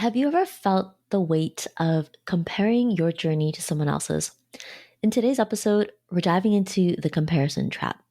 Have you ever felt the weight of comparing your journey to someone else's? In today's episode, we're diving into the comparison trap.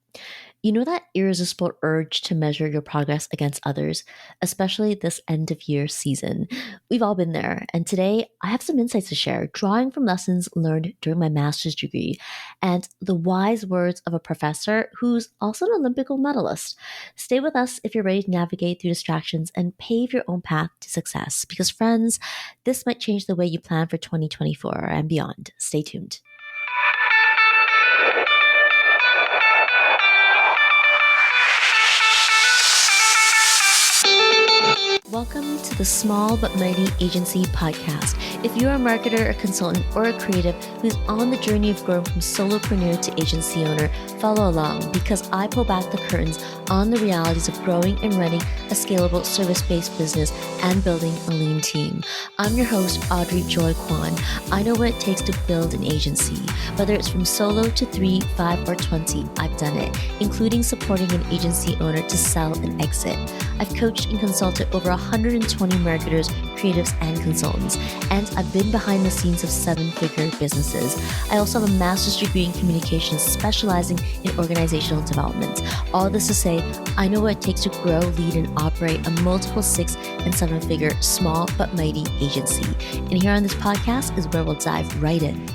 You know that irresistible urge to measure your progress against others, especially this end of year season. We've all been there, and today I have some insights to share, drawing from lessons learned during my master's degree and the wise words of a professor who's also an Olympic gold medalist. Stay with us if you're ready to navigate through distractions and pave your own path to success, because friends, this might change the way you plan for 2024 and beyond. Stay tuned. Welcome to the Small But Mighty Agency podcast. If you're a marketer, a consultant, or a creative who's on the journey of growing from solopreneur to agency owner, follow along because I pull back the curtains on the realities of growing and running a scalable service-based business and building a lean team. I'm your host, Audrey Joy Kwan. I know what it takes to build an agency. Whether it's from solo to 3, 5, or 20, I've done it, including supporting an agency owner to sell and exit. I've coached and consulted over 120 marketers, creatives, and consultants, and I've been behind the scenes of 7-figure businesses. I also have a master's degree in communications specializing in organizational development. All this to say, I know what it takes to grow, lead, and operate a multiple 6- and 7-figure small but mighty agency. And here on this podcast is where we'll dive right in.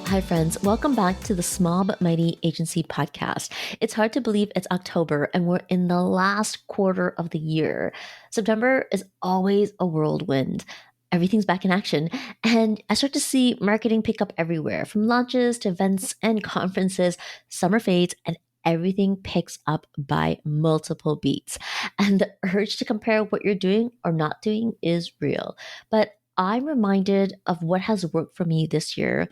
Hi, friends. Welcome back to the Small But Mighty Agency podcast. It's hard to believe it's October and we're in the last quarter of the year. September is always a whirlwind. Everything's back in action. And I start to see marketing pick up everywhere, from launches to events and conferences. Summer fades and everything picks up by multiple beats. And the urge to compare what you're doing or not doing is real. But I'm reminded of what has worked for me this year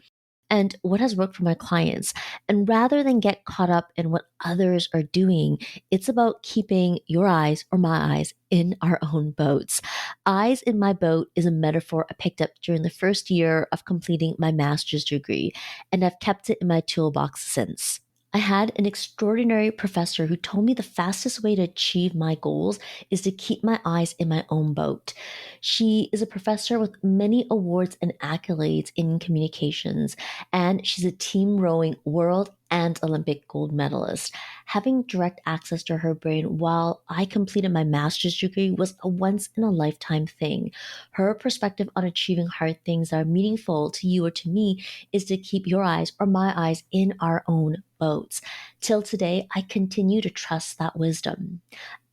and what has worked for my clients. And rather than get caught up in what others are doing, it's about keeping your eyes or my eyes in our own boats. Eyes in my boat is a metaphor I picked up during the first year of completing my master's degree, and I've kept it in my toolbox since. I had an extraordinary professor who told me the fastest way to achieve my goals is to keep my eyes in my own boat. She is a professor with many awards and accolades in communications, and she's a team rowing world and Olympic gold medalist. Having direct access to her brain while I completed my master's degree was a once in a lifetime thing. Her perspective on achieving hard things that are meaningful to you or to me is to keep your eyes or my eyes in our own boats. Till today, I continue to trust that wisdom.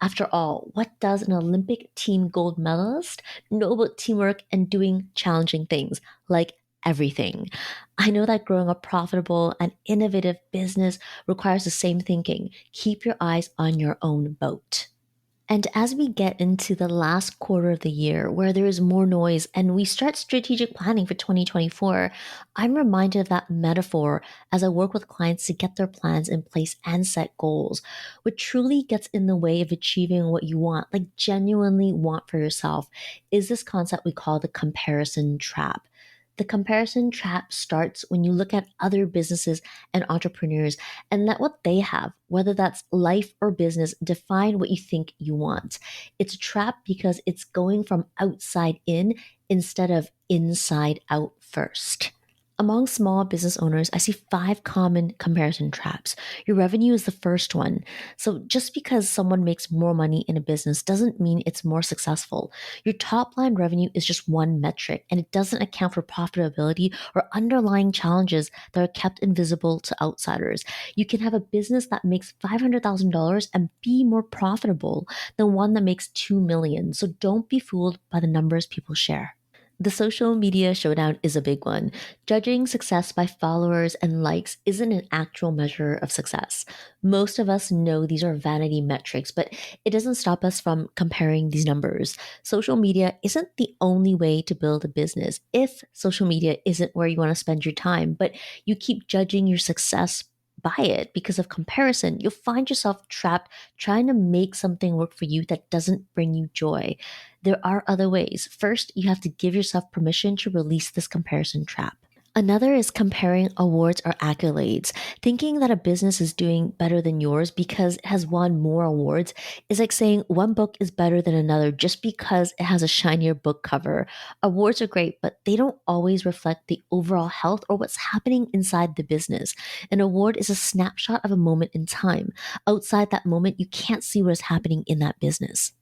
After all, what does an Olympic team gold medalist know about teamwork and doing challenging things? Like everything. I know that growing a profitable and innovative business requires the same thinking. Keep your eyes on your own boat. And as we get into the last quarter of the year where there is more noise and we start strategic planning for 2024, I'm reminded of that metaphor as I work with clients to get their plans in place and set goals. What truly gets in the way of achieving what you want, like genuinely want for yourself, is this concept we call the comparison trap. The comparison trap starts when you look at other businesses and entrepreneurs and let what they have, whether that's life or business, define what you think you want. It's a trap because it's going from outside in instead of inside out first. Among small business owners, I see 5 common comparison traps. Your revenue is the first one. So just because someone makes more money in a business doesn't mean it's more successful. Your top line revenue is just one metric, and it doesn't account for profitability or underlying challenges that are kept invisible to outsiders. You can have a business that makes $500,000 and be more profitable than one that makes $2 million. So don't be fooled by the numbers people share. The social media showdown is a big one. Judging success by followers and likes isn't an actual measure of success. Most of us know these are vanity metrics, but it doesn't stop us from comparing these numbers. Social media isn't the only way to build a business if social media isn't where you want to spend your time, but you keep judging your success by it because of comparison. You'll find yourself trapped trying to make something work for you that doesn't bring you joy. There are other ways. First, you have to give yourself permission to release this comparison trap. Another is comparing awards or accolades. Thinking that a business is doing better than yours because it has won more awards is like saying one book is better than another just because it has a shinier book cover. Awards are great, but they don't always reflect the overall health or what's happening inside the business. An award is a snapshot of a moment in time. Outside that moment, you can't see what is happening in that business.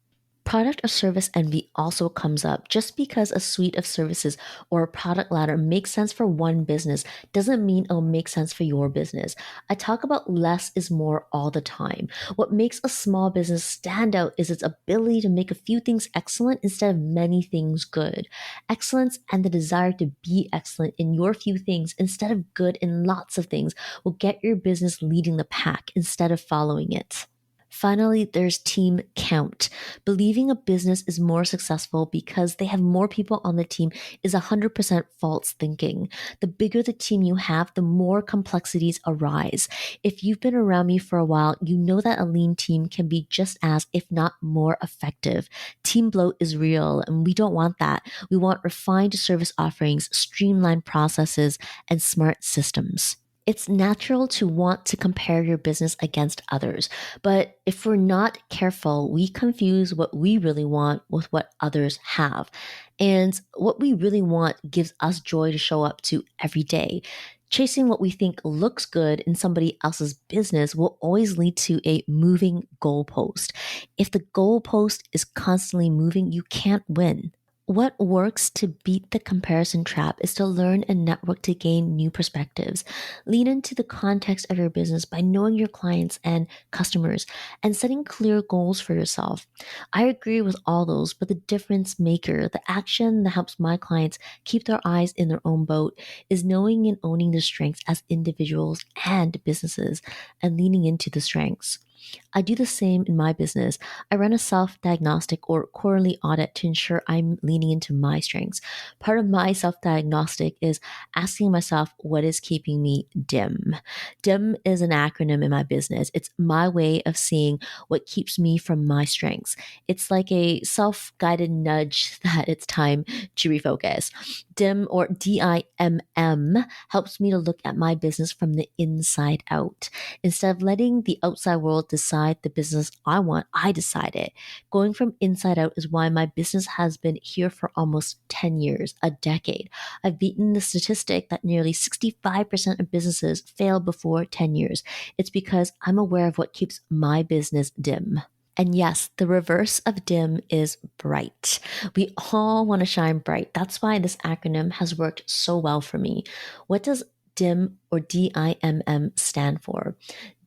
Product or service envy also comes up. Just because a suite of services or a product ladder makes sense for one business doesn't mean it'll make sense for your business. I talk about less is more all the time. What makes a small business stand out is its ability to make a few things excellent instead of many things good. Excellence and the desire to be excellent in your few things instead of good in lots of things will get your business leading the pack instead of following it. Finally, there's team count. Believing a business is more successful because they have more people on the team is 100% false thinking. The bigger the team you have, the more complexities arise. If you've been around me for a while, you know that a lean team can be just as, if not more effective. Team bloat is real, and we don't want that. We want refined service offerings, streamlined processes, and smart systems. It's natural to want to compare your business against others, but if we're not careful, we confuse what we really want with what others have. And what we really want gives us joy to show up to every day. Chasing what we think looks good in somebody else's business will always lead to a moving goalpost. If the goalpost is constantly moving, you can't win. What works to beat the comparison trap is to learn and network to gain new perspectives. Lean into the context of your business by knowing your clients and customers and setting clear goals for yourself. I agree with all those, but the difference maker, the action that helps my clients keep their eyes in their own boat, is knowing and owning their strengths as individuals and businesses and leaning into the strengths. I do the same in my business. I run a self diagnostic or quarterly audit to ensure I'm leaning into my strengths. Part of my self diagnostic is asking myself what is keeping me dim. Dim is an acronym in my business. It's my way of seeing what keeps me from my strengths. It's like a self guided nudge that it's time to refocus. DIM or DIMM helps me to look at my business from the inside out. Instead of letting the outside world decide the business I want, I decide it. Going from inside out is why my business has been here for almost 10 years, a decade. I've beaten the statistic that nearly 65% of businesses fail before 10 years. It's because I'm aware of what keeps my business dim. And yes, the reverse of dim is bright. We all want to shine bright. That's why this acronym has worked so well for me. What does DIM or DIMM stand for?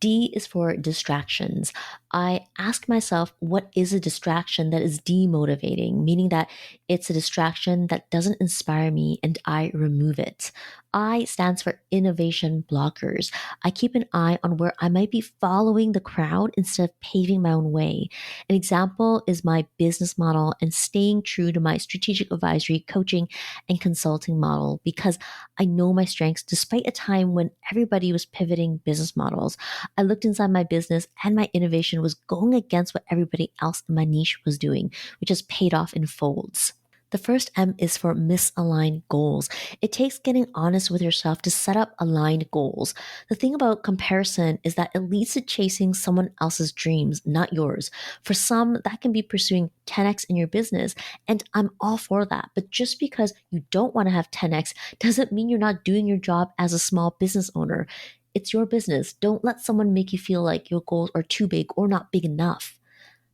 D is for distractions. I ask myself, what is a distraction that is demotivating, meaning that it's a distraction that doesn't inspire me and I remove it. I stands for innovation blockers. I keep an eye on where I might be following the crowd instead of paving my own way. An example is my business model and staying true to my strategic advisory, coaching, and consulting model because I know my strengths despite a time when everybody was pivoting business models. I looked inside my business and my innovation was going against what everybody else in my niche was doing, which has paid off in folds. The first M is for misaligned goals. It takes getting honest with yourself to set up aligned goals. The thing about comparison is that it leads to chasing someone else's dreams, not yours. For some, that can be pursuing 10x in your business, and I'm all for that. But just because you don't want to have 10x doesn't mean you're not doing your job as a small business owner. It's your business. Don't let someone make you feel like your goals are too big or not big enough.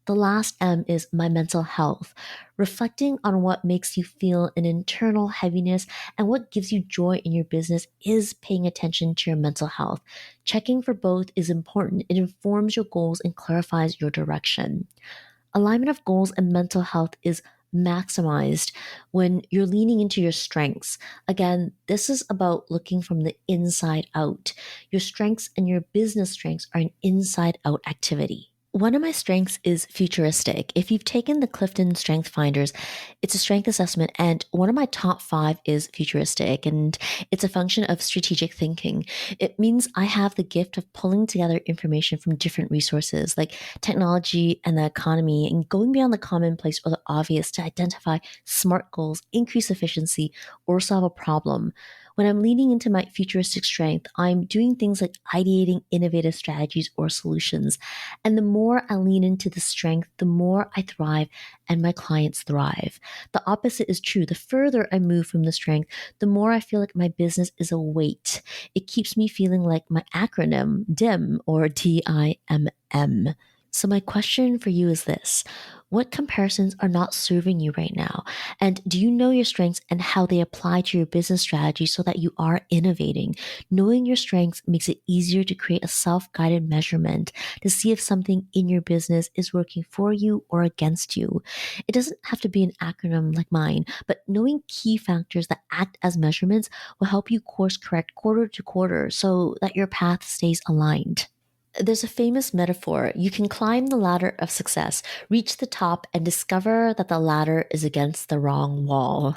The last M is my mental health. Reflecting on what makes you feel an internal heaviness and what gives you joy in your business is paying attention to your mental health. Checking for both is important. It informs your goals and clarifies your direction. Alignment of goals and mental health is maximized when you're leaning into your strengths. Again, this is about looking from the inside out. Your strengths and your business strengths are an inside out activity. One of my strengths is futuristic. If you've taken the Clifton Strength Finders, it's a strength assessment, and one of my top 5 is futuristic, and it's a function of strategic thinking. It means I have the gift of pulling together information from different resources like technology and the economy and going beyond the commonplace or the obvious to identify smart goals, increase efficiency, or solve a problem. When I'm leaning into my futuristic strength, I'm doing things like ideating innovative strategies or solutions. And the more I lean into the strength, the more I thrive and my clients thrive. The opposite is true. The further I move from the strength, the more I feel like my business is a weight. It keeps me feeling like my acronym, DIM or DIMM. So, my question for you is this: what comparisons are not serving you right now? And do you know your strengths and how they apply to your business strategy so that you are innovating? Knowing your strengths makes it easier to create a self guided measurement to see if something in your business is working for you or against you. It doesn't have to be an acronym like mine, but knowing key factors that act as measurements will help you course correct quarter to quarter so that your path stays aligned. There's a famous metaphor. You can climb the ladder of success, reach the top, and discover that the ladder is against the wrong wall.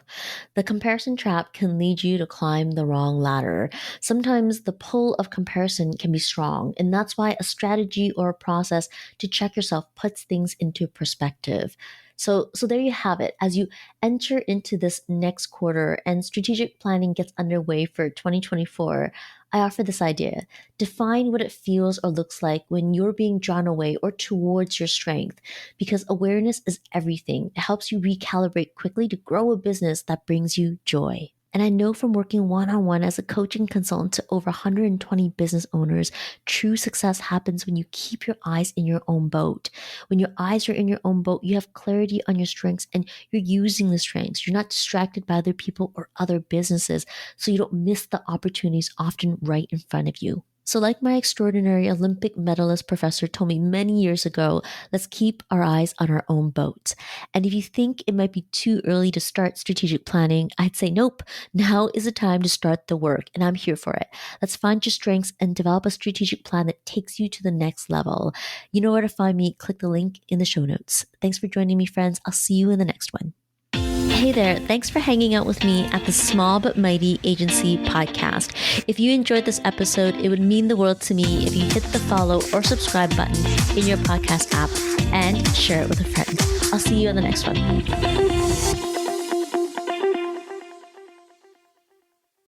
The comparison trap can lead you to climb the wrong ladder. Sometimes the pull of comparison can be strong, and that's why a strategy or a process to check yourself puts things into perspective. So there you have it. As you enter into this next quarter and strategic planning gets underway for 2024, I offer this idea. Define what it feels or looks like when you're being drawn away or towards your strength, because awareness is everything. It helps you recalibrate quickly to grow a business that brings you joy. And I know from working one-on-one as a coaching consultant to over 120 business owners, true success happens when you keep your eyes in your own boat. When your eyes are in your own boat, you have clarity on your strengths and you're using the strengths. You're not distracted by other people or other businesses, so you don't miss the opportunities often right in front of you. So, like my extraordinary Olympic medalist professor told me many years ago, let's keep our eyes on our own boat. And if you think it might be too early to start strategic planning, I'd say nope. Now is the time to start the work, and I'm here for it. Let's find your strengths and develop a strategic plan that takes you to the next level. You know where to find me. Click the link in the show notes. Thanks for joining me, friends. I'll see you in the next one. Hey there, thanks for hanging out with me at the Small But Mighty Agency podcast. If you enjoyed this episode, it would mean the world to me if you hit the follow or subscribe button in your podcast app and share it with a friend. I'll see you on the next one.